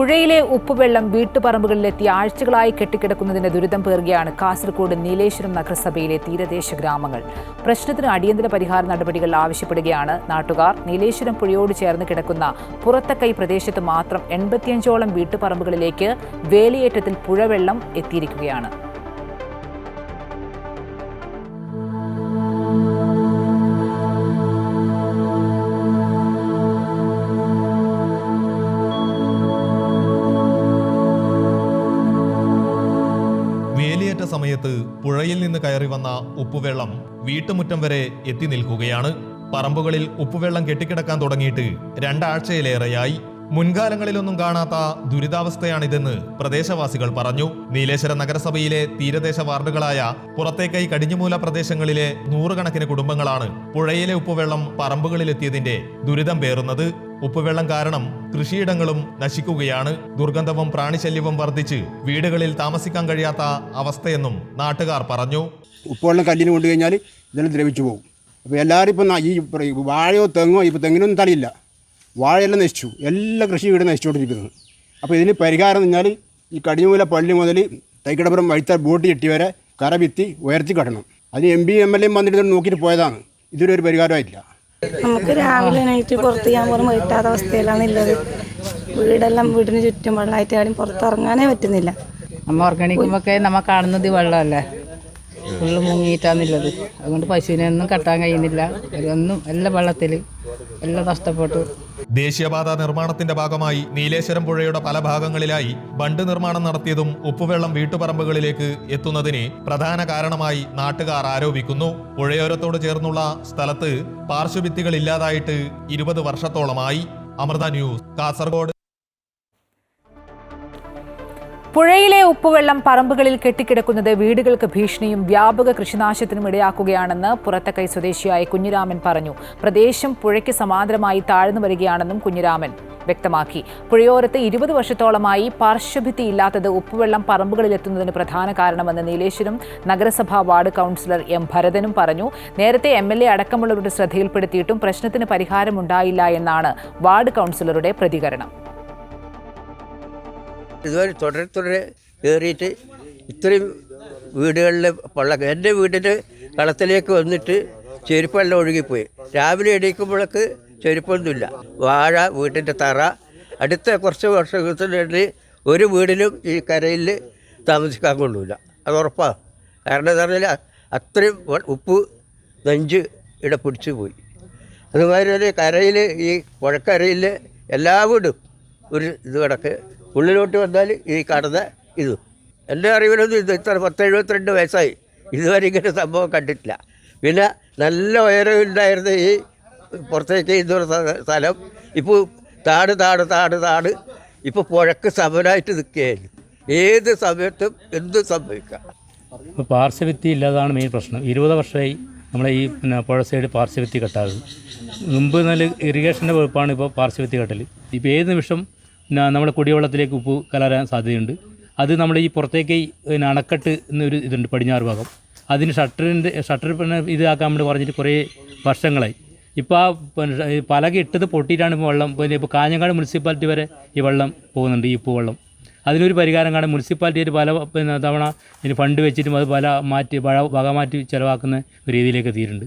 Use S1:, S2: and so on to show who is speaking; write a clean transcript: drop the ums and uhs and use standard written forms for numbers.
S1: പുഴയിലെ ഉപ്പുവെള്ളം വീട്ടുപറമ്പുകളിലെത്തി ആഴ്ചകളായി കെട്ടിക്കിടക്കുന്നതിന്റെ ദുരിതം പേറുകയാണ് കാസർഗോഡ് നീലേശ്വരം നഗരസഭയിലെ തീരദേശ ഗ്രാമങ്ങൾ. പ്രശ്നത്തിന് അടിയന്തര പരിഹാര നടപടികൾ ആവശ്യപ്പെടുകയാണ് നാട്ടുകാർ. നീലേശ്വരം പുഴയോട് ചേർന്ന് കിടക്കുന്ന പുറത്തക്കൈ പ്രദേശത്ത് മാത്രം 85ഓളം വീട്ടുപറമ്പുകളിലേക്ക് വേലിയേറ്റത്തിൽ പുഴവെള്ളം എത്തിയിരിക്കുകയാണ്.
S2: വേലിയേറ്റ സമയത്ത് പുഴയിൽ നിന്ന് കയറി വന്ന ഉപ്പുവെള്ളം വീട്ടുമുറ്റം വരെ എത്തി നിൽക്കുകയാണ്. പറമ്പുകളിൽ ഉപ്പുവെള്ളം കെട്ടിക്കിടക്കാൻ തുടങ്ങിയിട്ട് 2 ആഴ്ചയിലേറെയായി. മുൻകാലങ്ങളിലൊന്നും കാണാത്ത ദുരിതാവസ്ഥയാണിതെന്ന് പ്രദേശവാസികൾ പറഞ്ഞു. നീലേശ്വരം നഗരസഭയിലെ തീരദേശ വാർഡുകളായ പുറത്തേക്കൈ കടിഞ്ഞുമൂല പ്രദേശങ്ങളിലെ 100 കണക്കിന് കുടുംബങ്ങളാണ് പുഴയിലെ ഉപ്പുവെള്ളം പറമ്പുകളിലെത്തിയതിന്റെ ദുരിതം പേറുന്നത്. ഉപ്പുവെള്ളം കാരണം കൃഷിയിടങ്ങളും നശിക്കുകയാണ്. ദുർഗന്ധവും പ്രാണിശല്യവും വർദ്ധിച്ച് വീടുകളിൽ താമസിക്കാൻ കഴിയാത്ത അവസ്ഥയെന്നും നാട്ടുകാർ പറഞ്ഞു.
S3: ഉപ്പുവെള്ളം കല്ലിന് കൊണ്ടു കഴിഞ്ഞാൽ ഇതെല്ലാം ദ്രവിച്ചു പോകും. അപ്പോൾ എല്ലാവരും ഇപ്പം ഈ വാഴയോ തെങ്ങോ ഇപ്പോൾ തെങ്ങിനൊന്നും തളിയില്ല, വാഴയെല്ലാം നശിച്ചു, എല്ലാ കൃഷി വീട് നശിച്ചുകൊണ്ടിരിക്കുന്നത്. അപ്പോൾ ഇതിന് പരിഹാരം എന്ന് പറഞ്ഞാൽ ഈ കടിഞ്ഞുമൂല പള്ളി മുതൽ തൈക്കടപ്പുറം വഴുത്ത ബോട്ട് ചെട്ടി വരെ കര ഭിത്തി ഉയർത്തി കെട്ടണം. അതിന് MP MLA വന്നിട്ട് നോക്കിയിട്ട് പോയതാണ്. ഇതൊരു പരിഹാരമായിട്ടില്ല.
S4: നമുക്ക് രാവിലെ നൈറ്റ് പുറത്ത് ചെയ്യാൻ പോലും പറ്റാത്ത അവസ്ഥയിലാണ് ഉള്ളത്. വീടിന് ചുറ്റും വെള്ളമായിട്ട് ആരും പുറത്തിറങ്ങാനേ പറ്റുന്നില്ല.
S5: നമ്മൾ ഓർഗാനിക്കുമ്പോഴൊക്കെ നമ്മൾ കാണുന്നത് വെള്ളമല്ലേ, ഫുള്ള് മുങ്ങിയിട്ടാണുള്ളത്. അതുകൊണ്ട് പശുവിനെ ഒന്നും കെട്ടാൻ കഴിയുന്നില്ല. ഒന്നും എല്ലാം വെള്ളത്തിൽ എല്ലാം നഷ്ടപ്പെട്ടു.
S2: ദേശീയപാത നിർമ്മാണത്തിന്റെ ഭാഗമായി നീലേശ്വരം പുഴയുടെ പല ഭാഗങ്ങളിലായി ബണ്ട് നിർമ്മാണം നടത്തിയതും ഉപ്പുവെള്ളം വീട്ടുപറമ്പുകളിലേക്ക് എത്തുന്നതിന് പ്രധാന കാരണമായി നാട്ടുകാർ ആരോപിക്കുന്നു. പുഴയോരത്തോട് ചേർന്നുള്ള സ്ഥലത്ത് പാർശ്വഭിത്തികൾ ഇല്ലാതായിട്ട് 20 വർഷത്തോളമായി. അമൃത ന്യൂസ്, കാസർഗോഡ്.
S1: പുഴയിലെ ഉപ്പുവെള്ളം പറമ്പുകളിൽ കെട്ടിക്കിടക്കുന്നത് വീടുകൾക്ക് ഭീഷണിയും വ്യാപക കൃഷിനാശത്തിനും ഇടയാക്കുകയാണെന്ന് പുറത്തക്കൈ സ്വദേശിയായ കുഞ്ഞിരാമൻ പറഞ്ഞു. പ്രദേശം പുഴയ്ക്ക് സമാന്തരമായി താഴ്ന്നു വരികയാണെന്നും കുഞ്ഞിരാമൻ വ്യക്തമാക്കി. പുഴയോരത്ത് 20 വർഷത്തോളമായി പാർശ്വഭിത്തി ഇല്ലാത്തത് ഉപ്പുവെള്ളം പറമ്പുകളിലെത്തുന്നതിന് പ്രധാന കാരണമെന്ന് നീലേശ്വരം നഗരസഭാ വാർഡ് കൗൺസിലർ M ഭരതനും പറഞ്ഞു. നേരത്തെ MLA അടക്കമുള്ളവരുടെ ശ്രദ്ധയിൽപ്പെടുത്തിയിട്ടും പ്രശ്നത്തിന് പരിഹാരമുണ്ടായില്ല എന്നാണ് വാർഡ് കൗൺസിലറുടെ പ്രതികരണം.
S6: ഇതുവരെ തുടരെ കയറിയിട്ട് ഇത്രയും വീടുകളിൽ എൻ്റെ വീടിൻ്റെ കളത്തിലേക്ക് വന്നിട്ട് ചെരുപ്പെല്ലാം ഒഴുകിപ്പോയി. രാവിലെ എണീക്കുമ്പോഴേക്ക് ചെരുപ്പൊന്നുമില്ല. വാഴ, വീട്ടിൻ്റെ തറ. അടുത്ത കുറച്ച് വർഷത്തിനുള്ളിൽ ഒരു വീടിലും ഈ കരയിൽ താമസിക്കാൻ കൊള്ളില്ല, അത് ഉറപ്പാണ്. കാരണം എന്താ പറഞ്ഞാൽ അത്രയും ഉപ്പ് നെഞ്ച് ഇവിടെ പിടിച്ചു പോയി. അതുമാതിരി തന്നെ കരയിൽ, ഈ പുഴക്കരയിൽ എല്ലാ വീടും ഒരു ഇത് കിടക്ക്. ഉള്ളിലോട്ട് വന്നാൽ ഈ കാണുന്ന ഇതും. എൻ്റെ അറിവിലൊന്നും ഇത് ഇത്ര 10-72 വയസ്സായി ഇതുവരെ ഇങ്ങനെ സംഭവം കണ്ടിട്ടില്ല. പിന്നെ നല്ല ഉയരമുണ്ടായിരുന്ന ഈ പുറത്തേക്ക് ഇതൊരു സ്ഥലം ഇപ്പോൾ താട് ഇപ്പോൾ പുഴക്ക് സമനായിട്ട് നിൽക്കുകയായിരുന്നു. ഏത് സമയത്തും എന്തും സംഭവിക്കാം.
S7: പാർശ്വഭിത്തി ഇല്ലാതാണ് മെയിൻ പ്രശ്നം. 20 വർഷമായി നമ്മളെ ഈ പുഴ സൈഡ് പാർശ്വഭിത്തി കെട്ടാറ്. മുമ്പ് നല്ല ഇറിഗേഷൻ്റെ വകുപ്പാണ് ഇപ്പോൾ പാർശ്വഭിത്തി കെട്ടൽ. ഇപ്പോൾ ഏത് നിമിഷം നമ്മുടെ കുടിവെള്ളത്തിലേക്ക് ഉപ്പ് കലരാൻ സാധ്യതയുണ്ട്. അത് നമ്മുടെ ഈ പുറത്തേക്ക് അണക്കെട്ട് എന്നൊരു ഇതുണ്ട്, പടിഞ്ഞാറ് ഭാഗം. അതിന് ഷട്ടർ ഇതാക്കാൻ വേണ്ടി പറഞ്ഞിട്ട് കുറേ വർഷങ്ങളായി. ഇപ്പോൾ ആ പലക ഇട്ടത് പൊട്ടിയിട്ടാണ് ഇപ്പോൾ വെള്ളം. ഇപ്പോൾ കാഞ്ഞങ്ങാട് മുനിസിപ്പാലിറ്റി വരെ ഈ വെള്ളം പോകുന്നുണ്ട്, ഈ ഉപ്പ് വെള്ളം. അതിനൊരു പരിഹാരം കാണാൻ മുനിസിപ്പാലിറ്റി പല തവണ ഫണ്ട് വെച്ചിട്ടും അത് പല വക മാറ്റി ചിലവാക്കുന്ന രീതിയിലേക്ക് എത്തിയിട്ടുണ്ട്.